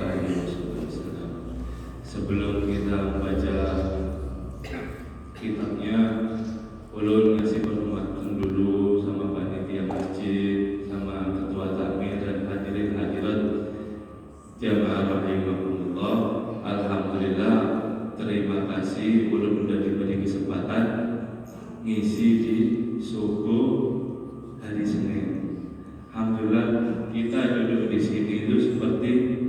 alaihi wasallam. Sebelum kita membaca kitabnya, ulun ngasih penghormatan dulu sama panitia masjid, sama ketua takmir dan hadirin hadirat jamaah rahimahumullah. Alhamdulillah, terima kasih ulun sudah diberi kesempatan ngisi di subuh hari Senin. Alhamdulillah, kita duduk di sini itu seperti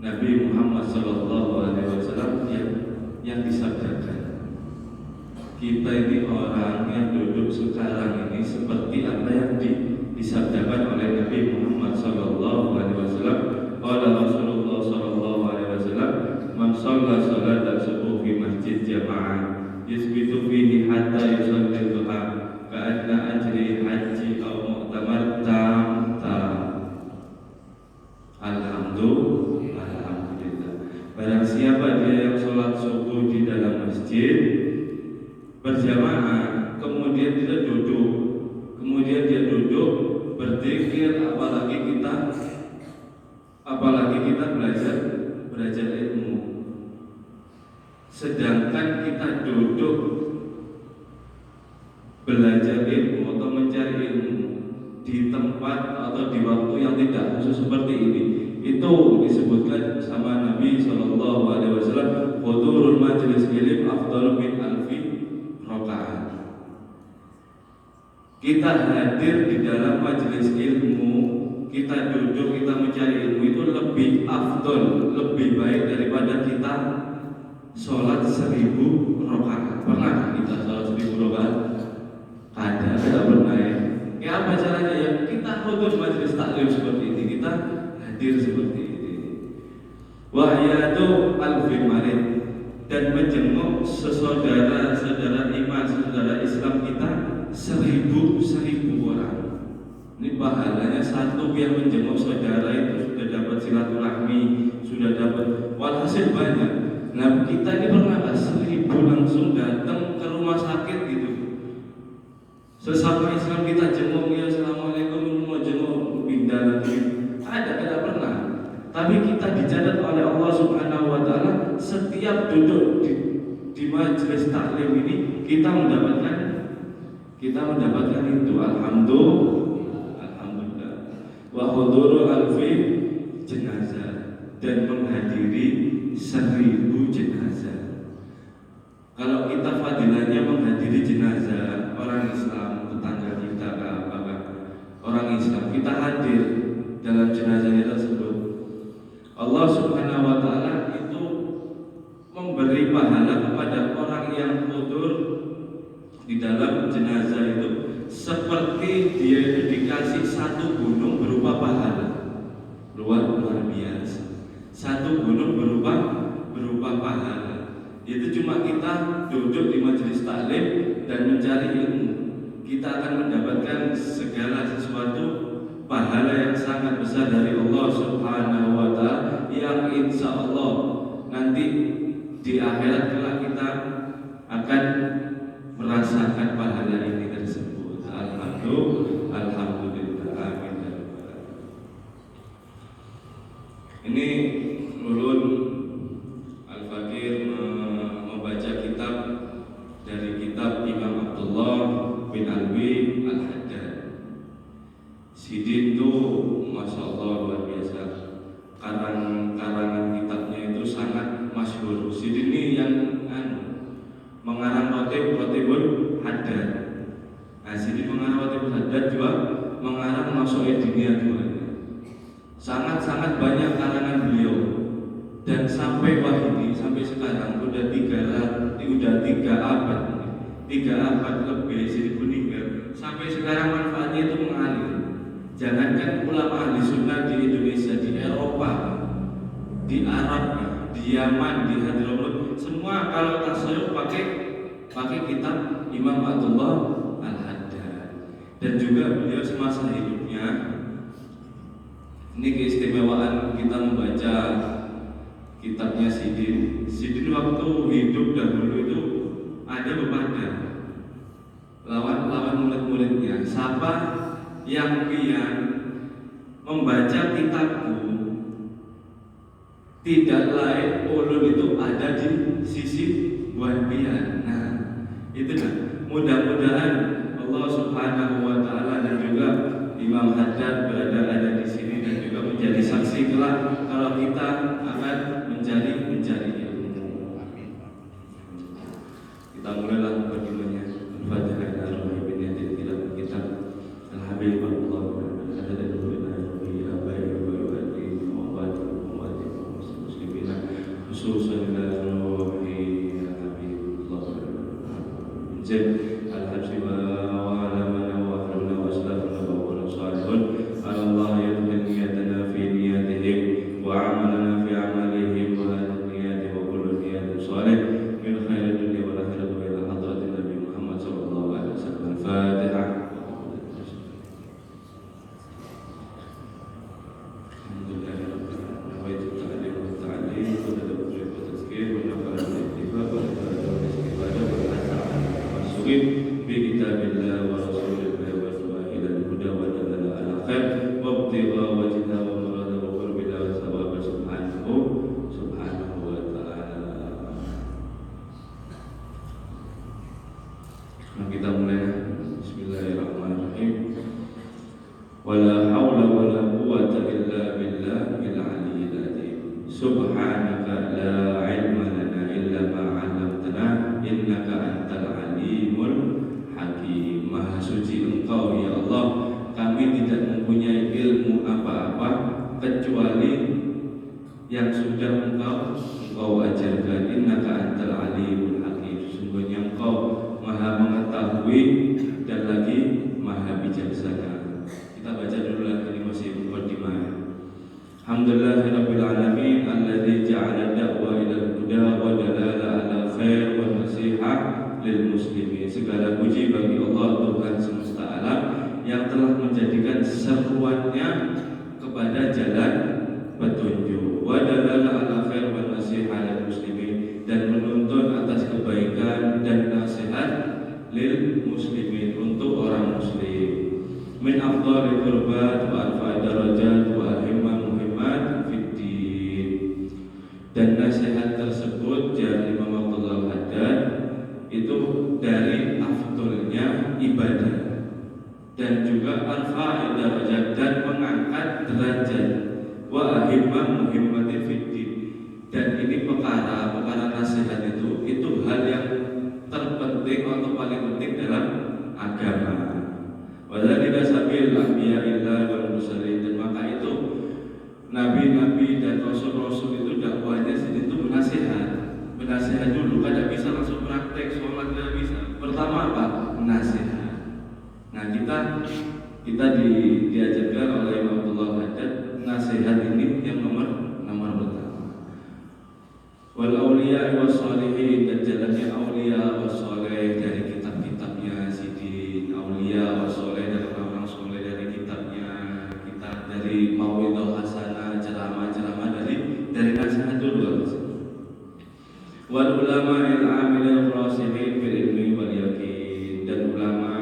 Nabi Muhammad SAW yang disabdakan. Kita ini orang yang duduk sekarang ini seperti apa yang disabdakan oleh Nabi Muhammad SAW. Qala Rasulullah SAW, man shalla salata subuh fi masjid jama'ah yusbitu fihi hatta yusalli duha ka'anna ajri haji aw mu'tamar tam. Alhamdulillah. Barang siapa dia yang sholat subuh di dalam masjid berjamaah, kemudian dia duduk berzikir, apalagi kita belajar ilmu. Sedangkan kita duduk belajar ilmu atau mencari ilmu di tempat atau di waktu yang tidak khusus seperti ini, itu disebutkan sama Nabi SAW, hudurul majlis ilm afdalu min alfi rakaat. Kita hadir di dalam majelis ilmu, kita duduk, kita mencari ilmu itu lebih afdal, lebih baik daripada kita sholat 1000 rakaat. Pernah kita sholat 1000 rakaat? Tidak pernah ya. Ya apa caranya ya? Kita hudur majelis taklim seperti ini, kita hadir seperti ini. Wahyadu al-fimarin, dan menjenguk saudara-saudara iman, saudara Islam kita 1000 orang. Ini pahalanya satu yang menjenguk saudara itu sudah dapat silaturahmi, sudah dapat walhasil banyak. Nah kita ini pernah 1000 langsung datang ke rumah sakit gitu. Sesama Islam kita jenguk, ya assalamualaikum, mau jenguk pindah lagi. Tidak pernah. Tapi kita dicatat oleh Allah Subhanahu wa Ta'ala, setiap duduk di majelis taklim ini kita mendapatkan itu. Alhamdulillah. Wa huduru alfi jenazah, dan menghadiri 1000 jenazah. Kalau kita fadilahnya menghadiri jenazah orang Islam, tetangga kita orang Islam, kita hadir dalam jenazahnya tersebut, Allah Subhanahu wa Ta'ala itu memberi pahala kepada orang yang hudur di dalam jenazah itu seperti dia itu dikasih satu gunung berupa pahala. Luar biasa. Satu gunung berupa pahala. Itu cuma kita duduk di majelis taklim dan mencari ilmu, kita akan mendapatkan segala sesuatu pahala yang sangat besar dari Allah Subhanahu wa Ta'ala, yang insya Allah nanti di akhirat kelak kita akan merasakan pahala ini tersebut. Alhamdulillah. Amin. Ini ulun Al-Fakir membaca kitab dari kitab Imam Abdullah bin Alwi Al-Haddad. Sidin itu Masya Allah luar biasa. Karangan kitabnya itu sangat masyhur. Sidin ini yang mengarang Rotibul Haddad. Sidin mengarang Rotibul Haddad juga mengarang Masyaih Diniyah juga. Sangat-sangat banyak karangan beliau. Dan sampai sekarang udah 3 abad lebih Sidin meninggal. Sampai sekarang manfaatnya itu mengalir. Jangankan ulama ahli sunnah di Indonesia, di Eropa, di Arab, di Yaman, di Hadramut, semua kalau tasawuf pakai kitab Imam Abdullah Al-Haddad. Dan juga beliau semasa hidupnya, ini keistimewaan kita membaca kitabnya Sidin. Sidin waktu hidup dahulu itu ada beberapa lawan murid-muridnya. Siapa yang pian membaca kitabku, Tidak lain ulun itu ada di sisi buat pian. Nah, itu nah. Mudah-mudahan Allah Subhanahu wa taala dan juga Imam Haddad berada ada di sini dan juga menjadi saksi kelak kalau kita akan mencari ilmu. Amin. Kita mulailah mukadimahnya. Al-Fatihah ila rohi bin yadid kitab kitab Alhamdulillah ada dari ya baik muslimin khususan rohi Habibullah al-habsi wa alamana wa ahluna wa aslafuna wa salihun Allah yadkhil niyatana fi niyatihim wa amalana fi amalihim wa hadhihi niyati wa kullu niyatin salih min khairid dunya wal akhirati wa ila hadratin Nabi Muhammad sallallahu alaihi wasallam. Al-Fatihah. Bikitabillah wa rasulillah wa suwahilal huda wa dalala ala khair wa ibtigha wajha wa murada wa qurbillah wa sawaba subhanahu wa ta'ala. Nah, kita mulai. Bismillahirrahmanirrahim. Wala hawla wala quwwata illa billahil aliyyil azim. Subhanaka la ilma lana illa ma 'allamtana innaka antal alimul hakim. Maha suci Engkau ya Allah, kami tidak mempunyai ilmu apa-apa kecuali yang sudah Engkau ajarkan. Innaka antal alimul hakim. Sesungguhnya Engkau Maha mengetahui dan lagi Maha bijaksana. Kita baca dulu lagi ini masih mukadimah. Alhamdulillahirabbil alamin alladzi ja'ala da'wa ilal huda wa dalala ala khair wa nasihat lil muslimin. Segala puji bagi Allah Tuhan semesta alam yang telah menjadikan seruannya kepada jalan petunjuk. Wa dalala ala khair wa nasihat lil muslimin, dan menuntun atas kebaikan dan nasihat lil muslimin untuk orang muslim. Min afdhalil qurbat wa arfa'i darajat wa ahimman muhimmat fid din. Dan nasihat tersebut dari Imam Abdullah Haddad itu dari afdolnya ibadah dan juga arfa'i darajat dan mengangkat derajat wa ahimman muhimmat fid din. Dan ini perkara nasihat itu hal yang terpenting atau paling penting dalam agama. Wadzalika sabil anbiya'illah wal mursalin. Dan maka itu nabi-nabi dan rasul-rasul itu dakwahnya itu menasihat dulu. Kada bisa langsung praktek sholat, tidak bisa. Pertama apa? Menasihat. Nah, kita diajarkan oleh Imam Abdullah Haddad nasihat ini yang nomor pertama. Wal auliya was sholihin, dan jalannya aulia was sholih dari kitab-kitabnya Sidin. Aulia was sholih dan orang-orang sholih dari kitabnya kita, dari mauidhah hasanah, ceramah-ceramah dari nasihat dulu. Wal ulama il amilin rasihin fil ilmi wal yakin, dan ulama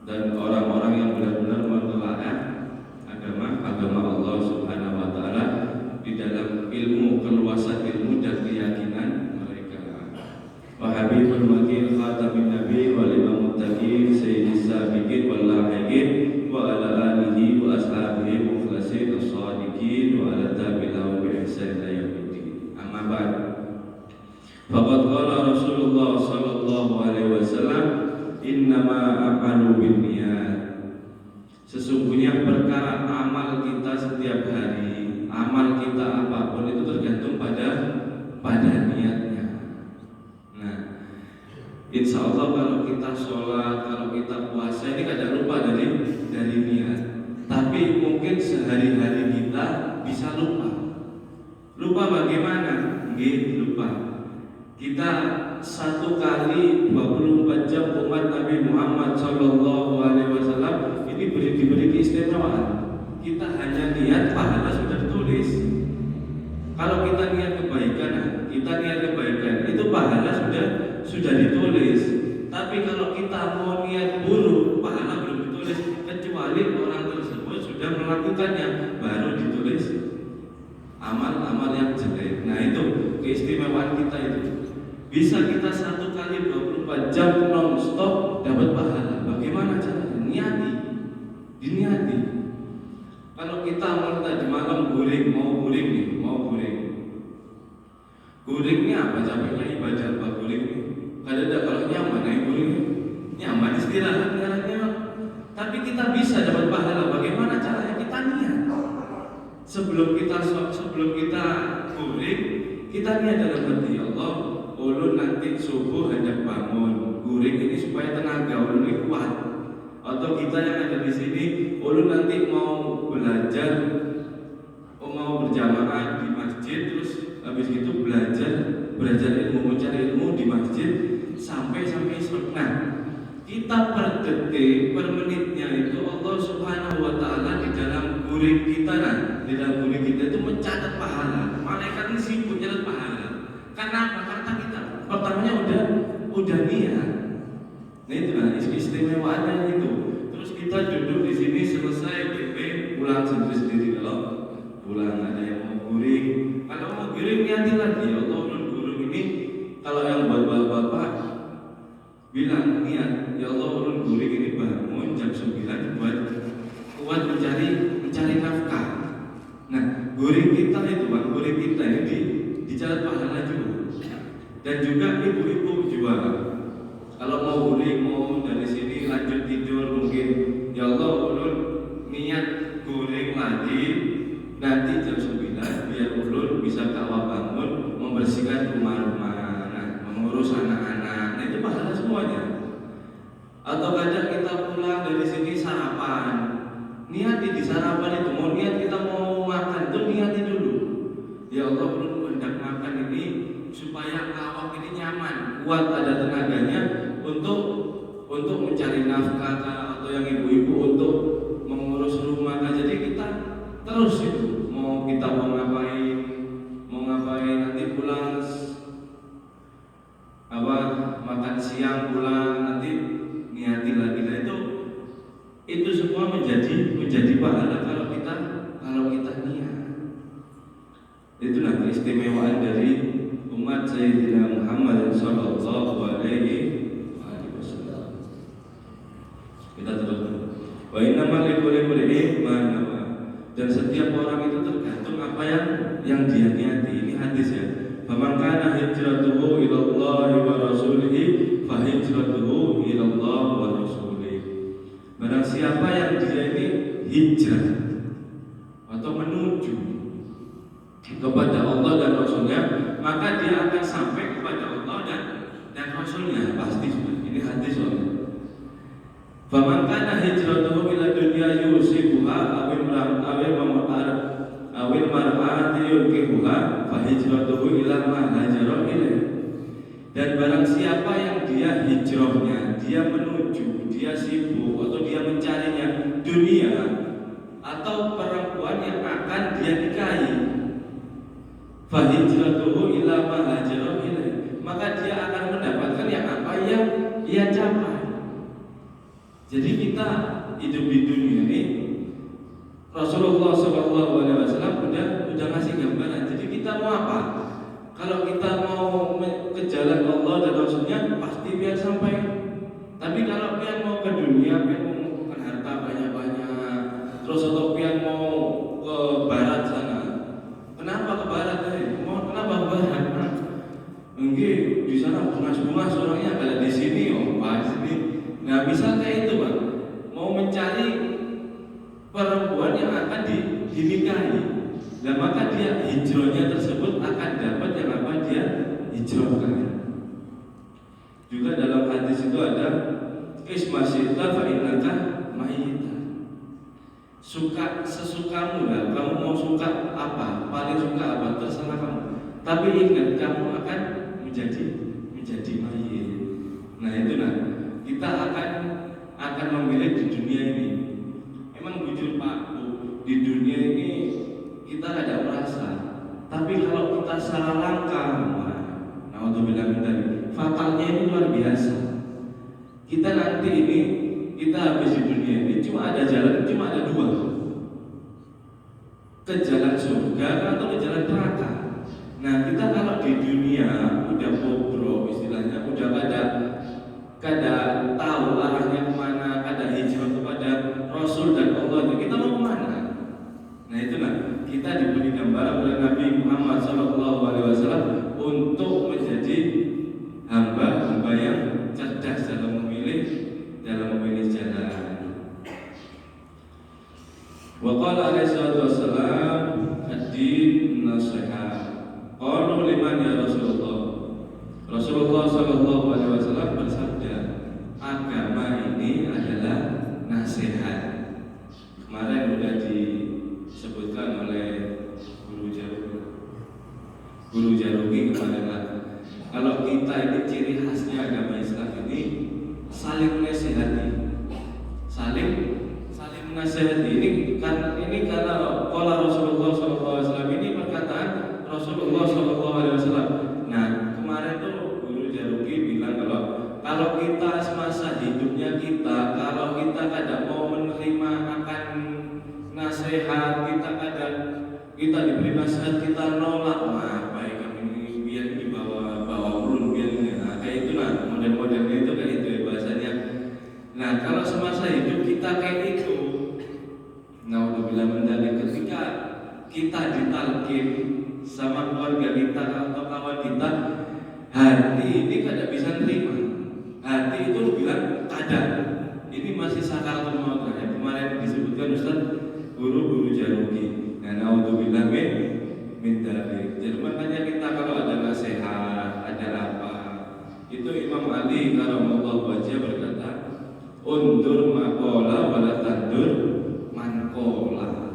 dan orang-orang yang benar-benar menelaah agama Allah Subhanahu wa taala di dalam ilmu, keluasan ilmu dan keyakinan mereka. Wa habibul makin khatamin nabi wal imamut taqi sayyidis sabiqin wal lahiqin wa ala alihi wa ashabihi mukhlasin as-sadiqin wa ala tabi'ihim bi ihsan ila yaumiddin. Amma ba'd. Faqad qala Rasulullah sallallahu alaihi wasallam, innama a'malu binniyat. Sesungguhnya perkara amal kita setiap hari, amal kita apapun itu tergantung pada niatnya. Nah, insya Allah kalau kita sholat, kalau kita puasa ini kadang lupa dari niat. Tapi mungkin sehari-hari kita bisa lupa. Lupa bagaimana? Lupa. Kita satu kali 24 jam umat Nabi Muhammad Sallallahu Alaihi Wasallam ini diberi keistimewaan. Kita hanya niat, pahala sudah tertulis. Kalau kita niat kebaikan, itu pahala sudah ditulis. Tapi kalau kita mau niat buruk, pahala belum ditulis, kecuali orang tersebut sudah melakukannya, baru ditulis amal amal yang jelek. Nah itu keistimewaan kita itu. Bisa kita 1 kali 24 jam non-stop dapat pahala. Bagaimana caranya? Niati, diniati. Kalau kita mau tadi malam guring, mau guring ini apa capeknya ibadah apa guring ini? Kada kalau nyaman yang guring nyaman istirahat nyaman. Tapi kita bisa dapat pahala. Bagaimana caranya? Kita niat. Sebelum kita guring, kita niat dalam hati Allah. Ulun nanti subuh hendak bangun guring ini supaya tenaga ulun ini kuat. Atau kita yang ada di sini, ulun nanti mau belajar, mau berjamaah di masjid, terus habis itu belajar ilmu, mencari ilmu di masjid sampai setengah. Kita per detik, per menitnya itu Allah Subhanahu wa Ta'ala di dalam guring kita itu mencatat pahala. Malaikat ini sibuk mencatat pahala. Karena kita pertamanya udah niat. Nah itulah istimewaannya itu. Terus kita duduk di sini selesai BP pulang sendiri kalau pulang ada yang mau guring. Kalau mau guring niati lagi. Allah ulun ini kalau yang buat bapak bilang niat, ya Allah ulun guring ini bangun jam 9 buat kuat mencari nafkah. Nah guring kita ini dicatat pahala juga. Dan juga ibu-ibu juga kalau mau guring, mau dari sini lanjut tidur mungkin, ya Allah ulun niat guring lagi nanti jam 9 biar ulun bisa kawal bangun membersihkan rumah-rumah, mengurus anak-anak. Nah itu pahala semuanya. Atau kadang kita pulang dari sini sarapan, niati di sarapan itu, mau niat kita mau makan itu niati dulu. Ya Allah ulun hendak makan ini supaya awak ini nyaman, kuat, ada tenaganya untuk mencari nafkah atau yang ibu-ibu untuk mengurus rumah. Jadi kita terus itu mau ngapain nanti pulang makan siang pulang nanti niati lagi. Nah itu semua menjadi pahala kalau kita niat. Itulah keistimewaan dari umat Sayyidina Muhammad sallallahu alaihi wasallam. Kita terus. Wa innamal likulli imrin ma nawa. Dan setiap orang itu tergantung apa yang dia niati. Ini hadis ya. Faman kana hijratuhu ila Allah wa rasulihi fa hijratuhu ila Allah wa rasulihi. Barang siapa yang dia ini hijrah atau menuju kepada Allah dan Rasulnya, maka dia akan sampai kepada Allah dan Rasulnya. Pasti sudah. Ini hadis soalnya. Faman kana hijratuhu ila dunya yusibuha awil mar'ati yulqibuha fa hijratuhu ila ma hajara ilaih. Dan barang siapa yang dia hijrahnya, dia menuju, dia sibuk atau dia mencarinya dunia atau perempuan yang akan dia nikahi, fa hijratuhu ila ma hajara ilaih, maka dia akan mendapatkan yang apa yang ia capai. Jadi kita hidup di dunia ini, Rasulullah SAW udah ngasih gambaran. Jadi kita mau apa? Kalau kita mau ke jalan Allah dan Rasulnya, pasti biar sampai. Tapi kalau pian mau ke dunia, pian mau mengumpulkan harta banyak-banyak, terus atau pian mau ke barat sana, kenapa ke barat? Kenapa ke barat? Mungkin di sana bungas-bungas orangnya, kalau di sini pas ini. Nah misalnya itu Pak, mau mencari perempuan yang akan dinikahi, dan maka dia hijrahnya tersebut akan dapat yang apa dia hijrahkan. Juga dalam hadis itu ada ismasyita fa innaka mayyita. Suka sesukamu lah, kamu mau suka apa, paling suka apa terserah kamu. Tapi ingat kamu akan menjadi mayit. Nah itu kita akan memilih di dunia ini. Memang jujur Pak Bu, di dunia ini kita ada merasa. Tapi kalau kita salah langkah, naudzubillah min fatalnya ini luar biasa. Kita nanti ini habis di dunia ini cuma ada jalan, cuma ada dua. ke jalan surga atau ke jalan neraka. Nah, kita kalau di dunia udah bobrok istilahnya, udah kada tahu arahnya kemana, kada hijrah kepada Rasul dan Allah, kita mau kemana? Nah, itulah kita diberi gambaran oleh Nabi Muhammad SAW untuk menjadi hamba-hamba yang cerdas dalam memilih jalan. Wa qala alaihi salatu wassalam ad-din nasihat. Qalu liman ya Rasulullah. Rasulullah sallallahu alaihi wasallam bersabda, agama ini adalah nasihat. Kemarin sudah disebutkan oleh Guru Jarugi kemarin lah. Kalau kita ini ciri khasnya agama Islam ini saling menasihati, saling menasihati. Ini karena qala Rasulullah SAW, ini perkataan Rasulullah SAW. Nah, kemarin tuh Guru Jarugi bilang kalau kita semasa hidupnya kita, kalau kita kada mau menerima akan nasihat, kita diberi nasihat kita nolak, apa ya kami biar dibawa ulun biar kayak itulah model-modelnya itu kayak itu ya bahasanya. Nah, kalau semasa hidup kita kayak itu, nah udah bilang mendalik ketika kita ditalkin sama keluarga kita atau kawan kita, hati ini kada bisa nerima. Hati itu bilang kada, ini masih sakaratul maut ya. Kemarin disebutkan Ustaz Guru Jarugi. Nah, naudzubillah min dzalik. Jadi makanya kita kalau ada nasihat, ada apa, itu Imam Ali karamallahu wajhah berkata, undur maqala wala tandur manqala.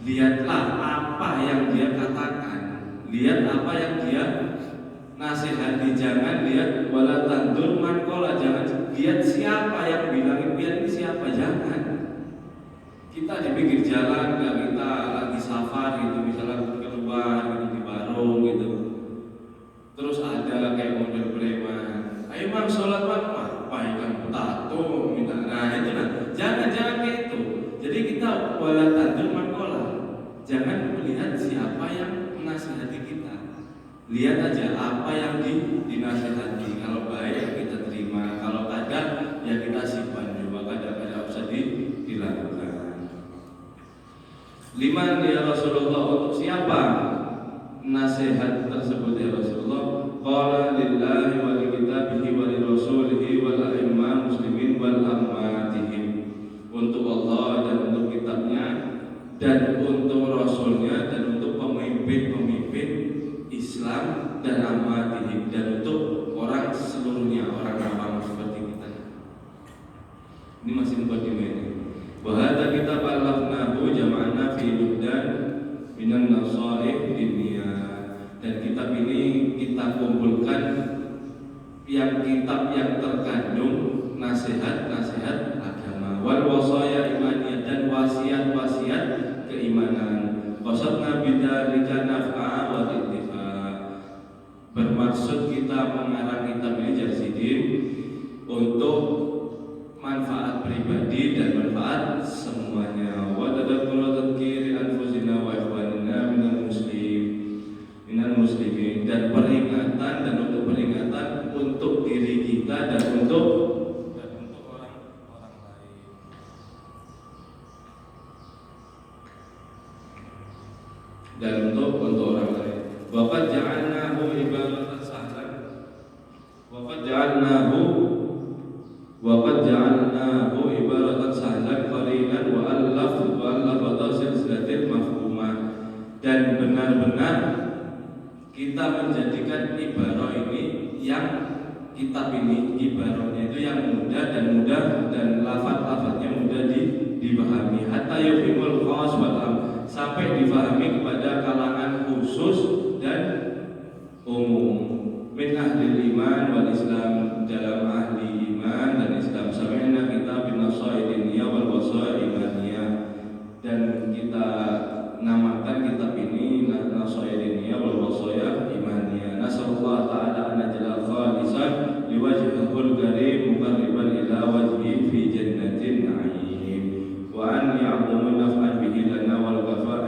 Lihatlah apa yang dia katakan, lihat apa yang dia nasihati, jangan lihat wala tandur manqala, jangan lihat siapa yang bilangin biar ini siapa, jangan. Kita di pinggir jalan, kita lagi safar gitu, misalnya keluar gitu di warung gitu, terus ada kayak model preman, ayo bang sholat bang, apa ikan tato minta, nah itu nah, jangan kayak itu. Jadi kita wala tandur manqala, jangan melihat siapa yang menasihati kita, lihat aja apa yang dinasihati. Kalau baik kita terima, kalau kada ya kita simpan juga, kada usah dilakukan. Liman ya Rasulullah, untuk siapa nasihat tersebut ya Rasulullah? Qala lillahi wa li kitabihi wa li rasulihi wal a'immah muslimin wal ammatihim. Untuk Allah dan untuk kitabnya dan untuk rasulnya dan untuk pemimpin Islam dan ammatihim, dan untuk orang seluruhnya, orang awam seperti kita. Ini masih mukadimah. Wahada kitab alafnahu jama'na fi buddan minan nasaih dunia. Dan kitab ini kita kumpulkan kitab yang terkandung nasihat-nasihat agama, wal wasaya imaniyah, dan wasiat-wasiat keimanan. Qasadna bidzalika naf'a wa ittifa. Bermaksud kita mengarang kitab ini Jarsidin untuk manfaat pribadi dan manfaat semuanya. Wa tadakkur tadkiri anfusina wa ikhwanina minal muslimin, dan peringatan, dan untuk peringatan untuk diri kita dan untuk orang-orang lain. Dan untuk orang lain. Waqad ja'alnahu ibaratan sahlan. Waqad ja'alnahu ibaratan sahlan qarinan wa allaf silsilatil mafhumah. Dan benar-benar kita menjadikan ibarah ini, yang kitab ini ibarahnya itu yang mudah dan lafaz-lafaznya mudah dipahami, hatta yufhimul khas wal am, sampai difahami kepada kalangan khusus dan umum. Min ahli iman wal Islam, dalam ahli iman dan Islam. Sami'na kita bin nasaidiniyah wal wasaya imaniyah, dan kita namakan kitab ini nasaidiniyah wal wasaya imaniyah. Nasallallahu ta'ala an naj'al khalisan liwajhihil karim muqarriban ila wajhi fi jannatin na'im, wa an ya'lamu naf'an bihi lana wal ghafar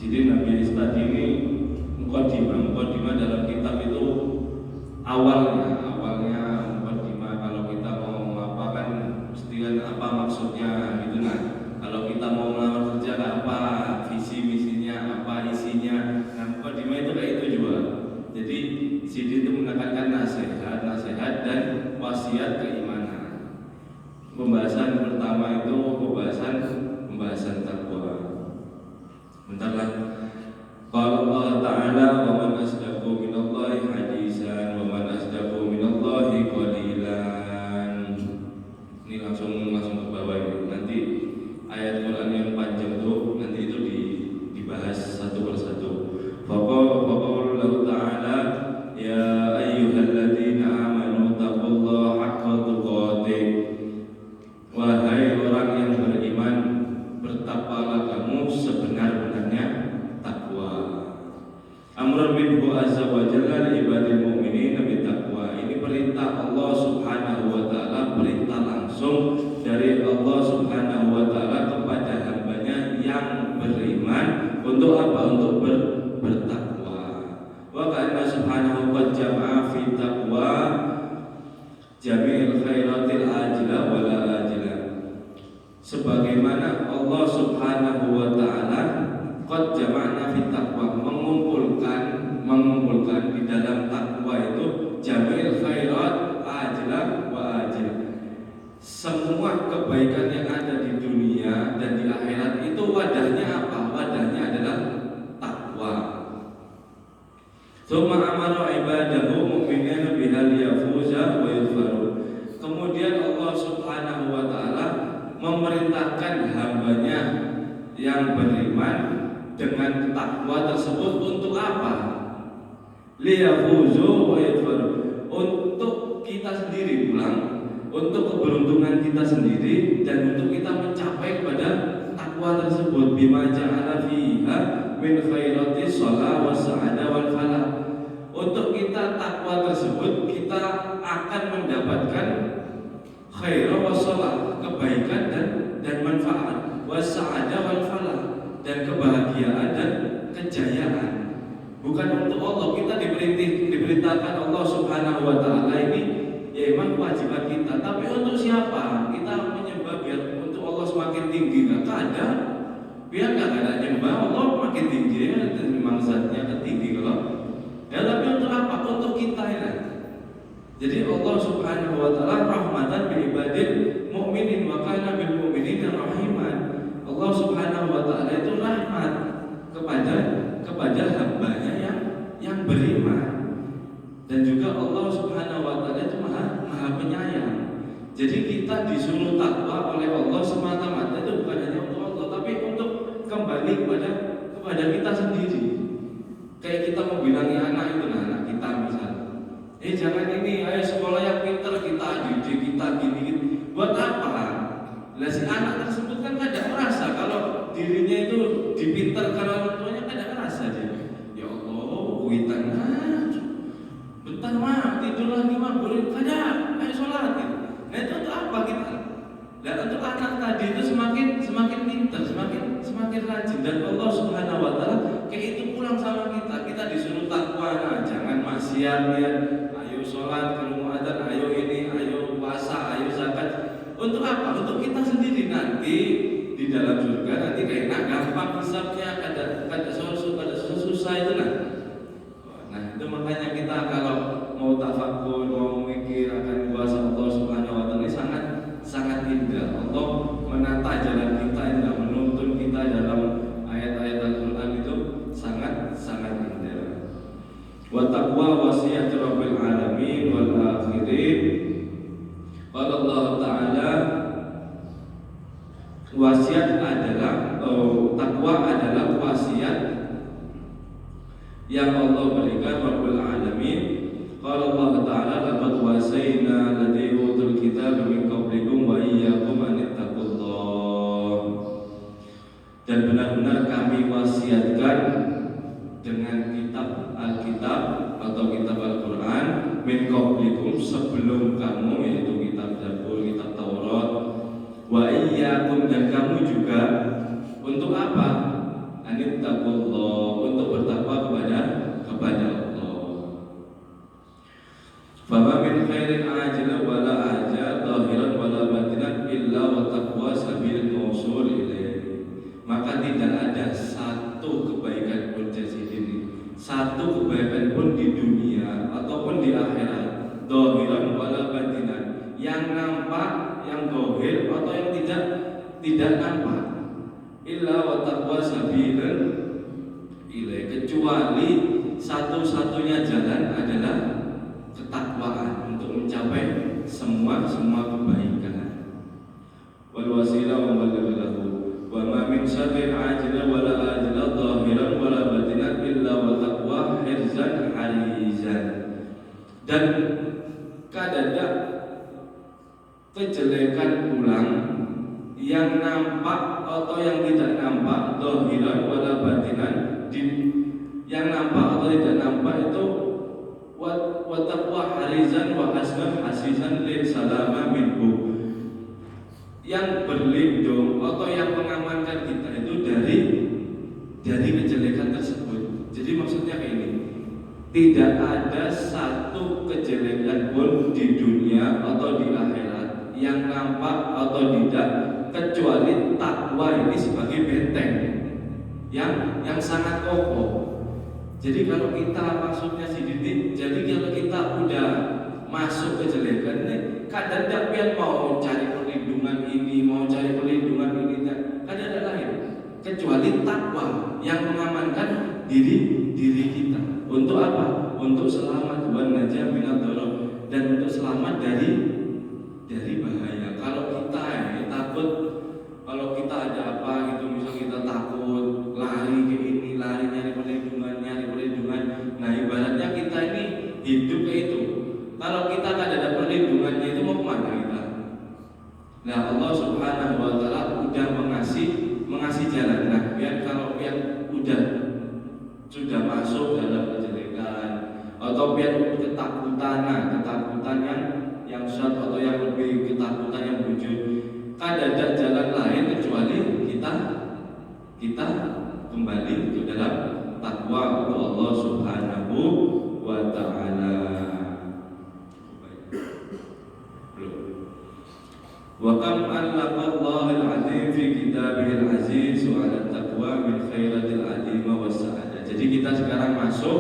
Jadi Nabi tadi ini mukadimah dalam kitab itu awalnya mukadimah. Kalau kita mau apa kan mesti kan apa maksudnya gitu nah. Kalau kita mau melamar kerja apa visi misinya, apa isinya. Nah mukadimah itu kayak itu juga. Jadi Sidi itu menekankan nasihat dan wasiat keimanan. Pembahasan pertama itu pembahasan takwa. Bentarlah. Qala Allah Ta'ala wa man asdaqu minallahi hadisan wa man asdaqu minallahi qalilan. Ini langsung ke bawah ini. Nanti ayat Quran yang panjang tuh nanti itu dibahas satu persatu. Faqala Ta'ala ya ayyuhalladzina amanu taqullaha haqqa tuqatih. Wahai orang yang beriman, bertakwalah kamu sebenar-benarnya takwa. Amrun minhu azza wa jalla li ibadil mu'minin bi taqwa. Ini perintah Allah Subhanahu wa taala, perintah langsung dari Allah Subhanahu wa taala kepada hambanya yang beriman untuk apa? Untuk bertakwa. Wa kana subhanahu qad jama'a fi taqwa jami'il khairatil ajilah wal ajilah. Sebagaimana Allah Subhanahu wa taala qad jama'na fi taqwa, mengumpulkan di dalam takwa itu jami'il khairat ajilah wa ajilah. Semua kebaikan yang ada di dunia dan di akhirat itu wadahnya apa? Wadahnya adalah takwa. Tsumma amara ibadahu mu'minina bihal yafuza wa yudfaru. Kemudian Allah Subhanahu wa taala memerintahkan hambanya yang beriman dengan takwa tersebut untuk apa? Liyafuzu wa yudfaru. Untuk kita sendiri pulang, untuk keberuntungan kita sendiri dan untuk kita mencapai kepada takwa tersebut. Bima ja'ala fiha min khairati shalah wa sa'ada wal falah. Untuk kita takwa tersebut kita akan mendapatkan khairah wa shalah, kebaikan dan manfaat, wa sa'ada wal falah, dan kebahagiaan dan kejayaan. Bukan untuk Allah, kita diberitakan Allah Subhanahu wa taala ini ya memang kewajiban kita, tapi untuk siapa? Kita menyembah biar untuk Allah semakin tinggi, enggak ada. Biar enggak ada nyembah Allah makin tinggi ya, memang zatnya tinggi kalau. Ya tapi untuk apa? Untuk kita ya. Jadi Allah Subhanahu wa taala rahmatan bil ibadil mu'minin wa kana bil mu'minina rahiman. Allah Subhanahu wa taala itu rahmat kepada hambanya yang beriman. Dan juga Allah Subhanahu wa taala itu maha penyayang. Jadi kita disuruh takwa oleh Allah semata-mata itu bukan hanya untuk Allah, tapi untuk kembali kepada kita sendiri. Kayak kita mau bilangi anak itu, anak kita misalnya, jangan ini, ayo sekolah yang pintar, kita didik, kita gini. Buat apa? Lah si anak tersebut kan tidak merasa kalau dirinya itu dipintarkan orang tuanya, tidak merasa dia. Ya Allah, kuitan bentar mah, tidur lagi mah, boleh kada, ayo sholat gitu. Nah itu untuk apa kita? Dan untuk anak tadi itu semakin pintar, semakin rajin. Dan Allah Subhanahu wa taala kayak itu pulang sama kita disuruh takwa, nah, jangan maksiat ya. Ayo sholat, kalau adzan, ayo ini, ayo puasa, ayo zakat. Untuk apa? Untuk kita sendiri nanti di dalam surga nanti kayak gampang hisabnya, kada susah itu nah. Nah itu makanya kita kalau mau tafakur, mau mikir akan kuasa Allah Subhanahu wa taala sangat indah. Allah menata jalan kita, indah menuntun kita dalam ayat-ayat Al-Qur'an itu sangat indah. Wa taqwa wasiyatu rabbil alamin wal akhirin. Qala Allah Ta'ala, wasiat adalah takwa adalah wasiat yang Allah berikan Rabbul Alamin. Qala Allah Ta'ala laqad wasayna ladzi utul kitab min qablikum wa iyyakum an ittaqullah. Dan benar-benar kami wasiatkan dengan kitab Alkitab atau kitab Al-Qur'an min qablikum, sebelum kamu, yaitu kitab Zabur, kitab Taurat, wa iyyakum, dan kamu juga. Untuk apa? Nah anittaqullah, untuk bertakwa kepada Allah. Fama min khairin ajilan wala ajal, zahiran wala batinan illa wa taqwa sabil mausul ilaih. Maka tidak ada satu kebaikan pun di sini, satu kebaikan pun di dunia ataupun di akhirat, zahiran wala batinan, yang nampak, yang zahir atau yang tidak nampak, illa wa taqwa sabil ilaih, kecuali satu-satunya jalan adalah ketakwaan untuk mencapai semua kebaikan. Wal wasilah wa madallahu wa ma min syarrin ajila wala ajila zahiran wala batinan illa wa taqwa hirzan harizan. Dan kadada kejelekan pulang yang nampak atau yang tidak nampak, zahiran wala batinan, yang nampak atau tidak nampak itu wa taqwa harizan wa hasban hasisan lil salama minhu, yang berlindung atau yang mengamankan kita itu dari kejelekan tersebut. Jadi maksudnya kayak ini, tidak ada satu kejelekan pun di dunia atau di akhirat yang nampak atau tidak, kecuali takwa ini sebagai benteng yang sangat kokoh. Jadi kalau kita, maksudnya si Didi, jadi kalau kita udah masuk kejelekan ini, kadang tidak mau cari perlindungan ini, mau cari perlindungan ini, kadang ada lain kecuali takwa yang mengamankan diri kita. Untuk apa? Untuk selamat wan najah minad darar, dan untuk selamat dari bahaya. Kalau kita takut, kalau kita ada apa gitu, misal kita takut lari ke ini, lari nyari perlindungan. Nah ibaratnya kita ini hidup kayak itu. Kalau kita tak ada perlindungannya itu mau kemana kita? Nah Allah Subhanahu Wa Taala udah mengasih jalan. Nah biar kalau yang sudah masuk dalam kejelekan atau biar ketakutan yang syad atau yang lebih ketakutan yang wujud, ada jalan lain kecuali kita kembali ke dalam takwa untuk Allah Subhanahu wa Ta'ala. Wa kam allaqallahu al-'azim fi kitabihil aziz wa 'ala taqwa min khairatil 'azima was sa'adah. Jadi kita sekarang masuk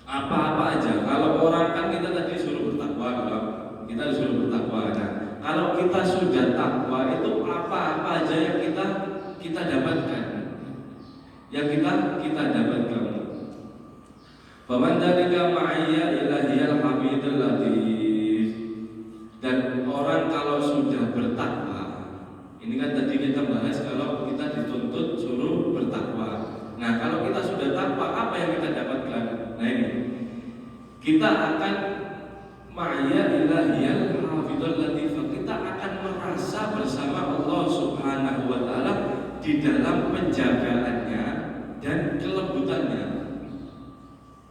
apa-apa aja. Kalau orang kan kita tadi suruh bertakwa, kalau kita disuruh bertakwa. Nah, kalau kita sudah takwa itu apa-apa aja yang kita dapatkan, yang kita dapatkan. Faman dzalika ma'iyya ilahiyal hamidul latif. Dan orang kalau sudah bertakwa, ini kan tadi kita bahas kalau kita dituntut suruh bertakwa. Nah kalau kita sudah takwa, apa yang kita dapatkan? Nah ini, kita akan ma'iyya ilahiyal hamidul latif. Kita akan merasa bersama Allah Subhanahu wa Ta'ala di dalam penjagaannya dan kelembutannya.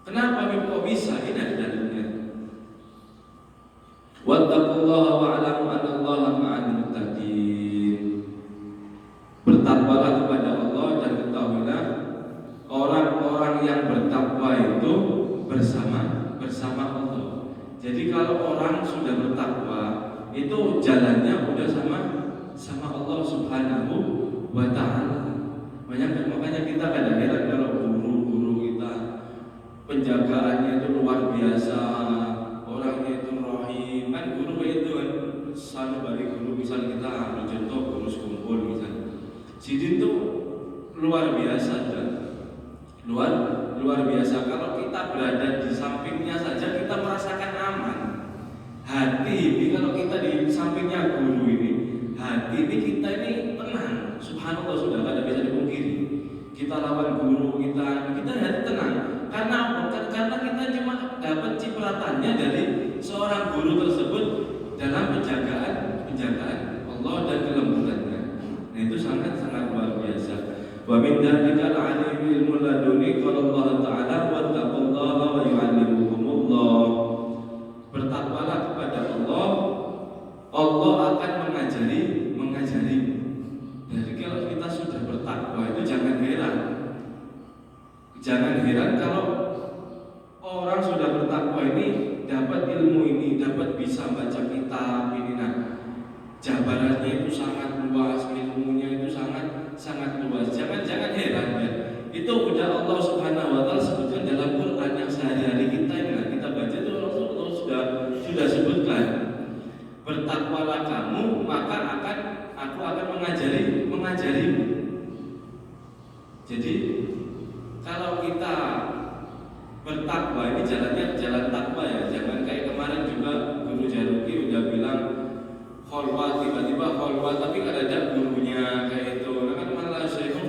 Kenapa kok bisa? Ini ada dalilnya. Wattaqullaha wa'lamu annallaha ma'al muttaqin. Bertakwalah kepada Allah dan ketahuilah orang-orang yang bertakwa itu bersama Allah. Jadi kalau orang sudah bertakwa itu jalannya udah sama Allah Subhanahu wa Ta'ala. Makanya kita kadang heran kalau guru-guru kita penjagaannya itu luar biasa, orangnya itu rohim. Kan guru itu kan sanubari guru, misal kita ambil contoh guru sekumpul misal, sidin itu luar biasa dan luar biasa. Kalau kita berada di sampingnya saja kita merasakan aman. Hati ini kalau kita di sampingnya guru ini, hati ini kita ini tenang. Subhanallah, sudah tidak bisa dipungkiri. Kita lawan guru kita hati tenang. Karena karena kita cuma dapat cipratannya dari seorang guru tersebut dalam penjagaan Allah dan kelembutannya. Nah itu sangat luar biasa. Wa min dzalika al-'alimul laduni qala Allah Ta'ala wattaqullaha wa yu'allimukumullah. Bertakwalah kepada Allah, Allah akan mengajari. Jadi kalau kita sudah bertakwa itu jangan Jangan heran kalau orang sudah bertakwa ini dapat ilmu ini, dapat bisa baca kitab ini, nah jabarannya itu sangat luas, ilmunya itu sangat luas. Jangan heran ya. Itu udah Allah Subhanahu wa taala sebutkan dalam Quran yang sehari-hari kita ini, nah, kita baca itu Allah sudah sebutkan. Bertakwalah kamu, maka aku akan mengajarimu. Jadi kalau kita bertakwa ini jalannya jalan takwa ya, jangan kayak kemarin juga guru Jaruki udah bilang kholwah, tiba-tiba kholwah tapi kan ada gurunya kayak itu. Nah, kan malah syaiton.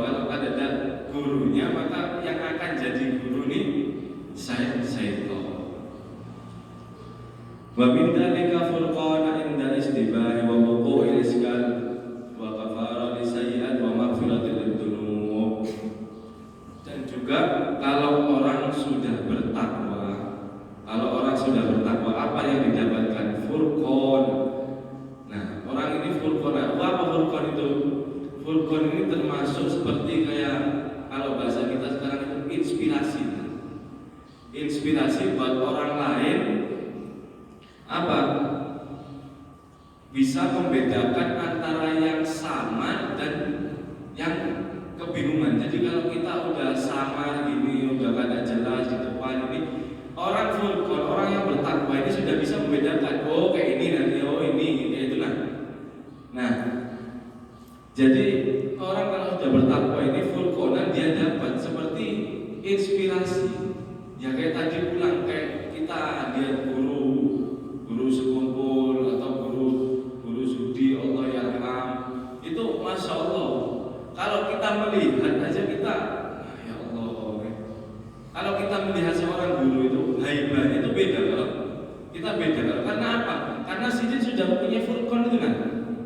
Kalau ada gurunya maka yang akan jadi guru nih syaiton. Wa min dzalika furqana inda istibahi wa wuqu'il iskal wa kafarati sayyi'at wa maghfiratil dzunub. Dan juga kalau orang sudah bertakwa, apa yang didapatkan? Furqan. Nah, orang ini furqan. Apa furqan itu? Furqan ini termasuk seperti kayak kalau bahasa kita sekarang itu inspirasi. Inspirasi buat orang lain apa? Bisa membedakan antara yang sama dan yang kebingungan. Jadi kalau kita udah samar gini, udah kada jelas di depan ini, orang furqan, orang yang bertakwa ini sudah bisa membedakan, oh kayak ini nanti, oh ini kayak itu nah. Jadi orang kalau sudah bertakwa ini furqanan, dia dapat seperti inspirasi. Ya kayak tadi pulang, kayak kita lihat guru sekumpul atau guru sudi, Allah yarham, itu masya Allah. Kalau kita melihat aja kita, ya Allah. Kalau kita melihat seorang guru itu haibahnya itu beda. Kalau kita beda, karena apa? Karena sidin sudah punya furqan itu kan.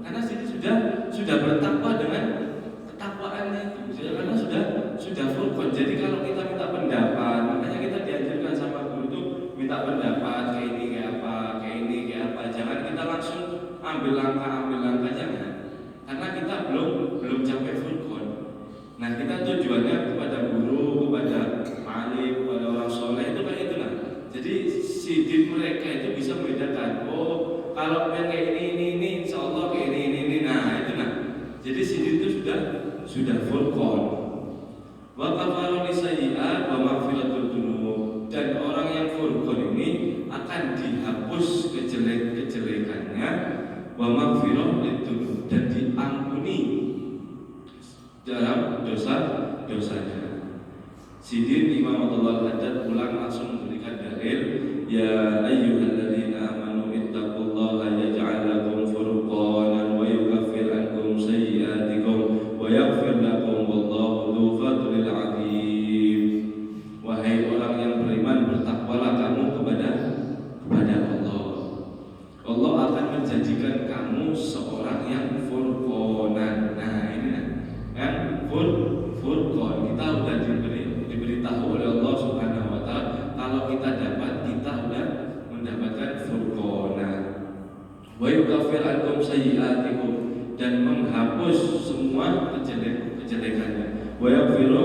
Karena sidin sudah bertakwa dengan ketakwaannya itu. Karena sudah furqan. Jadi kalau kita minta pendapat, makanya kita dianjurkan sama guru itu minta pendapat kayak ini kayak apa. Jangan kita langsung ambil langkah jangan. Karena kita belum sampai furqan. Nah, kita tujuannya kepada guru, kepada alim, kepada orang soleh itu kayak itu nah. Jadi sidin mereka itu bisa membedakan. Oh, kalau yang kayak ini insya Allah kayak ini. Nah, itu nah. Jadi sidin itu sudah furqan. Wa kafarani sayyi'at wa maghfiratul dzunub. Dan orang yang furqan ini akan dihapus kejelekannya, wa maghfiratul dzunub, dan diampuni dalam dosa-dosanya. Sidin Imam Abdullah Haddad pulang langsung memberikan dalil, ya ayyuhalladzina amanu ittaqullaha yaj'al lakum furqanan wa yukaffir ankum sayyi'atikum wa yaghfir lakum wallahu dzu fadlil 'adzim. Wahai orang yang beriman, bertakwalah kamu kepada Allah. Allah akan menjadikan kamu seorang yang furqanan. Nah, ini kan furqan. Kita udah diberitahu oleh Allah Subhanahu wa taala kalau kita udah mendapatkan furqanan. Wa yukaffir ankum sayyi'atikum, dan menghapus semua kejelekannya. Wa yaghfiru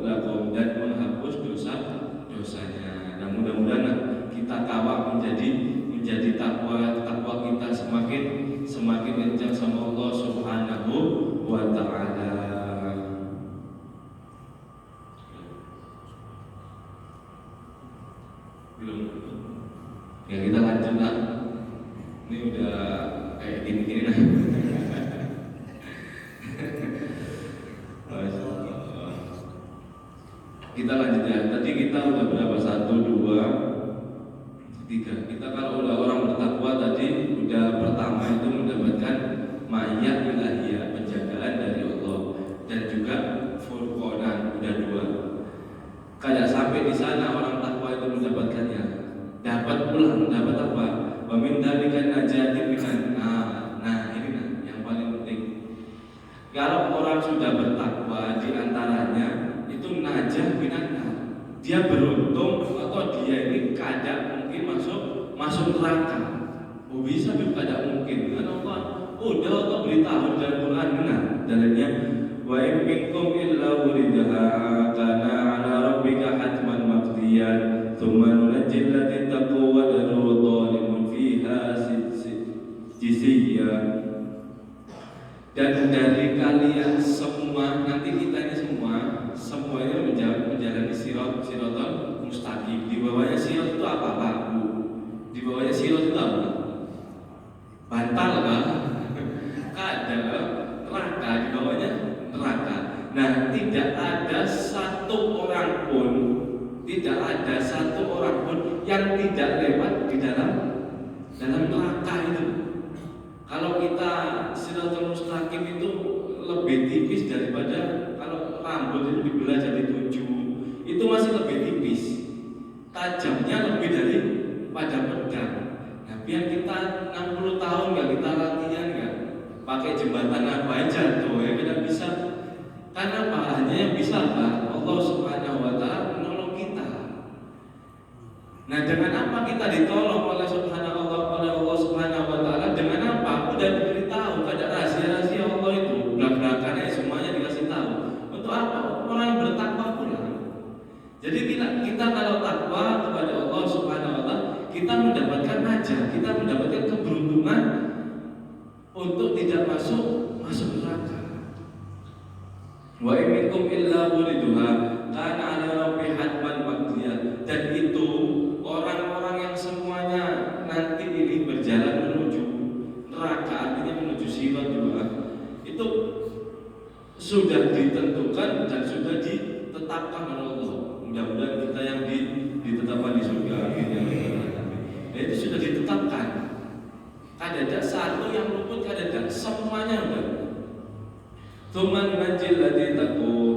lakum, dan menghapus dosa-dosanya. Nah, mudah-mudahan kita kawal menjadi takwa kita semakin kencang sama Allah Subhanahu wa taala. Belum. Ya kita lanjut lah. Ini udah kayak gini nah. Kita lanjut ya. Tadi kita udah berapa? 1, 2, 3. Kita kalau udah orang bertakwa tadi udah pertama itu mendapatkan ma'iyah ilahiyah, penjagaan dari Allah, dan juga furqanan udah 2. Kada sampai di sana orang takwa itu mendapatkannya, dapat apa? Wa min dzalika najatin minan. Nah ini yang paling penting. Kalau orang sudah bertakwa, di antaranya itu najah minan. Dia beruntung atau dia ini kada mungkin masuk neraka. Oh bisa, kada mungkin. Karena Allah beritahu dalam Quran, dalilnya wa in minkum illa waridha kana 'ala rabbika hatman maqdiyan thumma nunajjil ladzina taqaw wa nadharu dhalimun fiha jisiyya. Dan dari kalian semua, nanti kita ini semua ini menjalani siratal mustaqim. Di bawahnya sirat itu apa Pak? Di bawahnya sirat itu apa? Bantal kan? Ada neraka, di bawahnya neraka. Nah, tidak ada satu orang pun yang tidak lewat di dalam neraka itu. Kalau kita siratal mustaqim itu lebih tipis daripada kalau rambut itu dibelah jadi 7, itu masih lebih tipis, tajamnya lebih daripada pedang. Nah, biar kita 60 tahun nggak kita latihan nggak pakai jembatan apa aja tuh ya kita bisa. Karena apa? Hanya yang bisa Pak Allah Subhanahu Wa Taala menolong kita. Nah, dengan apa kita ditolong oleh Allah Subhanahu Wa Taala? Dengan apa? Udah diberitahu, ada rahasia-rahasia Allah itu, belak-belakannya semuanya dikasih tahu. Untuk apa? Orang yang bertakwa pula. Jadi kita kalau takwa kepada Allah Subhanahu Wa Taala, kita mendapatkan najah, kita mendapatkan keberuntungan untuk tidak masuk neraka. Wa in minkum illa waridha kana 'ala rabbi hatman maqdiyan. Dan itu orang-orang yang semuanya nanti ini berjalan menuju neraka, artinya menuju sirat juga, itu sudah ditentukan dan sudah ditetapkan oleh Allah. Mudah-mudahan kita yang ditetapkan di surga. Nah, itu sudah ditetapkan. Ada satu yang luput, ada semuanya udah. Tuman najil ladzi taqul.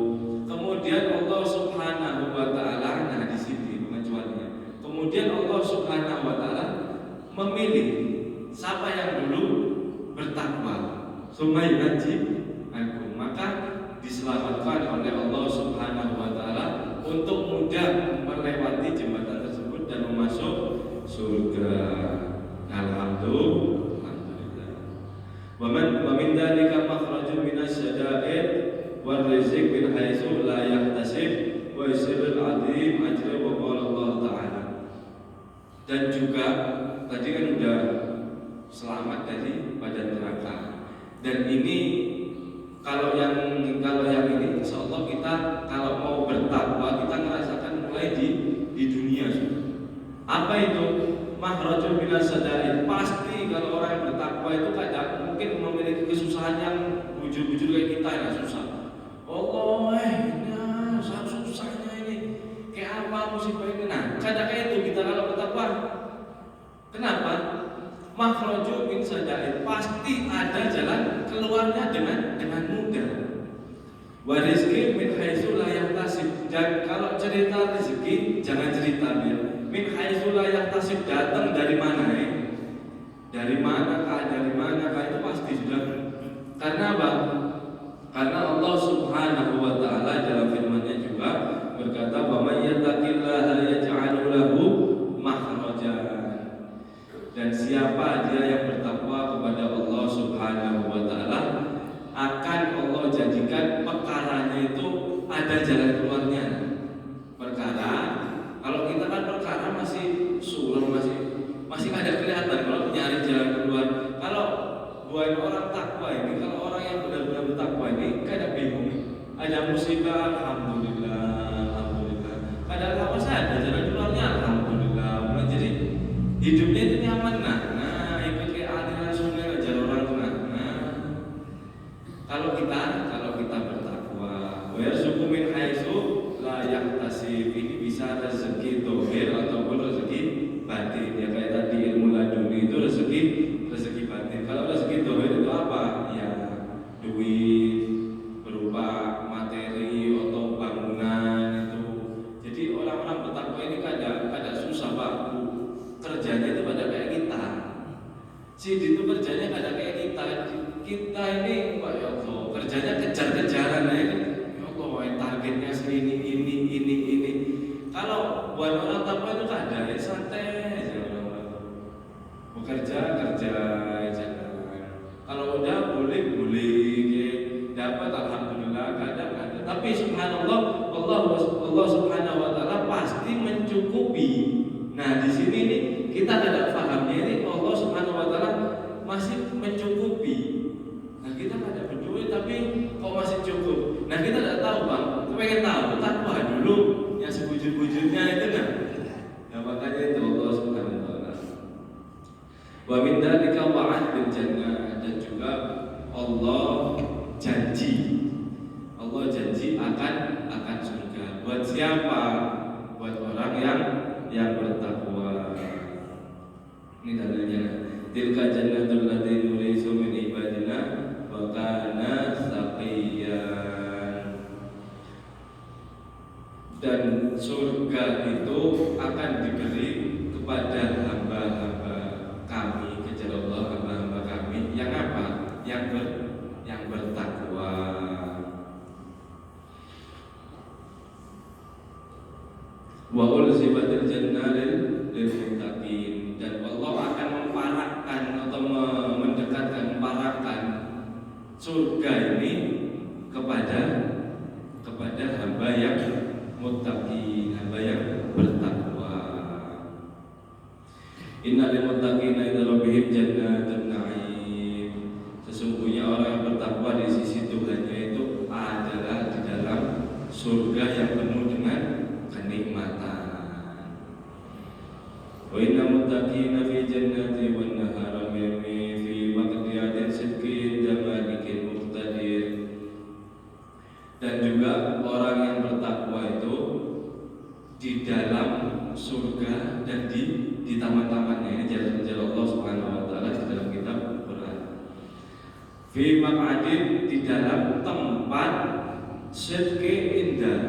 Kemudian Allah Subhanahu Wa Taala, nah di sini pengecualiannya. Kemudian Allah Subhanahu Wa Taala memilih siapa yang dulu bertakwa. Sumai najib aku, maka diselamatkan oleh Allah Subhanahu Wa Taala untuk mudah melewati jembatan tersebut dan masuk surga. Alhamdulillah. Wa min dzalika makhrajun minasyada'id wa rizq min haitsu la yahtasib wa yusirul 'azim ajra wa qala Allah Ta'ala. Dan juga tadi kan udah selamat dari badan neraka. Dan ini kalau yang ini insyaallah kita kalau mau bertakwa kita merasakan mulai di dunia sudah. Apa itu? Makhrajun minasyada'id. Pasti kalau orang yang bertakwa itu kadang mungkin memiliki kesusahan yang bujur-bujur kayak kita yang susah. Susahnya ini kayak apa musibah ini. Nah, kadang kayak itu kita kalau bertakwa. Kenapa? Makhrajun minasyada'id, pasti ada jalan keluarnya dengan mudah. Wa rizqi min haitsu la yahtasib. Dan kalau cerita rezeki jangan cerita biar min haitsu la yahtasib, datang dari mana ya? Dari manakah itu pasti sudah. Karena apa? Karena Allah Subhanahu Wa Taala dalam firman-Nya juga berkata, "Wa may yattaqillaha yaj'al lahu makhraja." Dan siapa dia yang bertakwa kepada Allah Subhanahu Wa Taala, akan Allah jadikan perkaranya itu ada jalan keluarnya. Perkara, kalau kita kan perkara masih suram, masih ada kelihatan kalau nyari jalan keluar. Kalau buat orang takwa ini, kalau orang yang benar-benar bertakwa ini kadang bingung. Ada musibah, alhamdulillah. Padahal apa saja jalan keluarnya, alhamdulillah. Jadi hidupnya itu nyaman. Nah, ikut kayak aliran sungai ajar orang tuh. Kalau kita bertakwa, wa yarzuqu min haitsu la yahtasib. Ini bisa rezeki dohir ataupun rezeki batin. Ya kayak tadi ilmu laduni itu rezeki batin. Kalau rezeki dohir itu apa? Ya duit berupa materi atau bangunan tapi subhanallah Allah Subhanahu wa taala pasti mencukupi. Nah, di sini nih kita tidak pahamnya ini Allah Subhanahu wa taala masih mencukupi. Nah, kita ada berduit tapi kok masih cukup. Nah, kita tidak tahu, Bang. Kita pengen tahu takwa dulu yang sebujur-bujurnya itu nah. Nah, makanya itu Allah Subhanahu wa taala. Wa min dzalika wa'ad bil jannah, dan juga Allah janji akan surga. Buat siapa? Buat orang yang bertakwa. Ini dalilnya. Tilka jannatul lati nurisu min ibadina wa kana saqiyan. Dan surga itu akan diberi kepada hamba-hamba kami, kejar Allah, hamba-hamba kami yang apa? Yang bertakwa. Wa ulzibatil jannah lil muttaqin, dan Allah akan memparakkan atau memparakkan surga ini kepada hamba yang muttaqin, hamba yang bertakwa. Innal muttaqina inda rabbihim jannatun na'im. Sesungguhnya orang yang bertakwa di sisi Tuhannya itu adalah di dalam surga yang penuh dengan kenikmatan. Wa inna muttaqina fi jannati wan nahara mirmi fi maqdiyatin sidqin damalikin muqtadir. Dan juga orang yang bertakwa itu di dalam surga dan di taman-tamannya. Ini jalan-jalan Allah Subhanahu wa taala di dalam kitab Al-Qur'an. Fi maq'adin, di dalam tempat sidqin indah,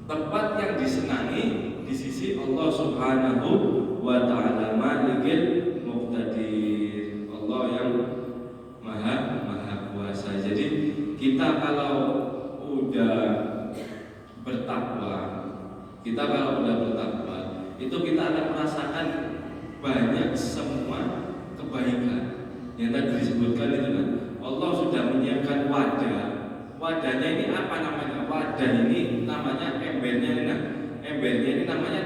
tempat yang disenangi di sisi Allah Subhanahu wa taala, Malikil Muqtadir, Allah yang maha kuasa. Jadi kita kalau udah bertakwa, itu kita akan merasakan banyak semua kebaikan yang tadi disebutkan itu kan. Allah sudah menyiapkan wadahnya ini apa namanya? Wadah ini namanya embernya ini namanya